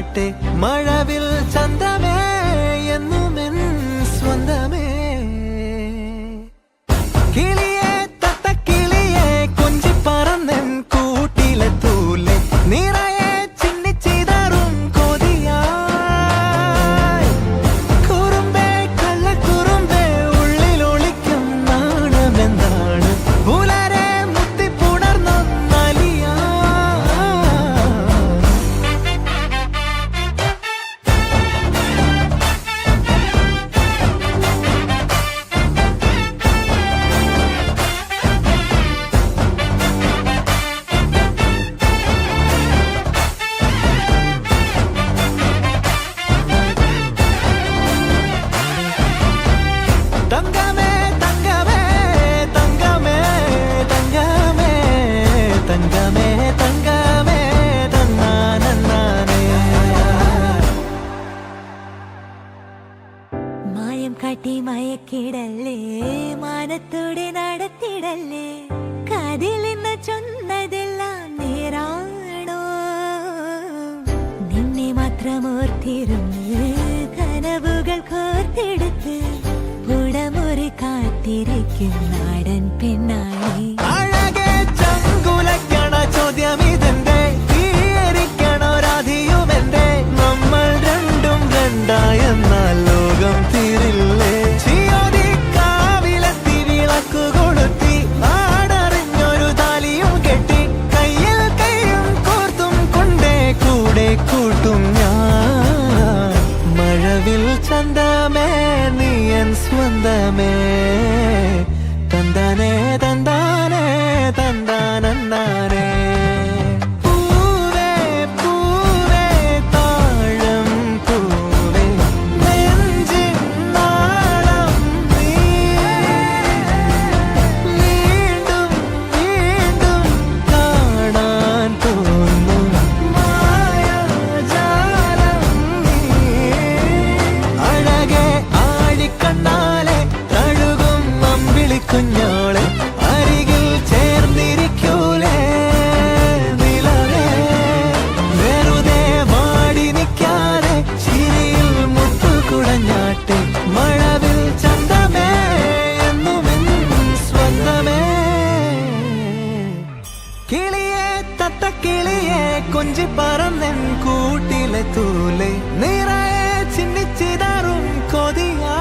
കൊഞ്ചാട്ടെ മഴവിൽ ചന്തമേ എന്നുമെൻ സ്വന്തമേ കിളിയെ തത്തക്കിളിയെ കൊഞ്ചി പറന്നൻ കൂട്ടിലെ തൂലെ നിറയെ ചിന്നിച്ചിതറും കൊതിയായി കുറുമ്പേ കള്ളക്കുറുമ്പേ ഉള്ളിൽ ഒളിക്കും നാണമെന്താണ് പുലരെ മുത്തിപ്പുണർന്നൊന്നലിയാ തങ്കമേ തങ്കമേ തങ്കമേ തങ്കമേ തങ്കമേ തങ്കമേ തന്നാനേ മായം കാട്ടി മയക്കിടല്ലേ മാനത്തോടെ നടത്തിടല്ലേ കാതിലിന്ന് ചൊന്നതെല്ലാം നേരാണോ നിന്നെ മാത്രം ഓർത്തിരുന്ന് കനവുകൾ കോർത്തെടുത്ത് പുടമുറി കാത്തിരിക്കും നാടൻ പെണ്ണായി അഴകെ ചങ്കുലക്കണ ചോദ്യം ഇതെന്റെ തീയരിക്കണോ രാധിയുമെന്റെ നമ്മൾ രണ്ടും രണ്ടായെന്നാൽ ലോകം തീരില്ലേ ചിയോതി കാവിലെത്തി വിളക്കു കൊളുത്തി നാടറിഞ്ഞൊരു താലിയും കെട്ടി കയ്യിൽ കൈയും കോർത്തും കൊണ്ടേ കൂടെ കൂട്ടും ഞാൻ മഴവിൽ ചന്തമേ നീ എൻ സ്വന്തമേ തന്താനേ തന്താനേ തന്താനേ പൂവേ പൂവേ താഴം പൂവേ നെഞ്ചിൻ നാളം നീ വീണ്ടും വീണ്ടും കാണാൻ തോന്നും മായാജാലം നീ അഴകെ ആഴിക്കണ്ണാലെ തഴുകും അമ്പിളിക്കുഞ്ഞോളെ അരികിൽ ചേർന്നിരിക്കൂലേ നിലവേ വെറുതെ വാടി നിൽക്കാതെ ചിരിയിൽ മുത്തുകുടഞ്ഞാട്ടെ മഴവിൽ ചന്തമേ എന്നുമെൻ സ്വന്തമേ കിളിയെ തത്തക്കിളിയെ കൊഞ്ചി പറന്നൻ കൂട്ടിലെ തൂലെ നിറയെ ചിന്നിച്ചിതറും കൊതിയാ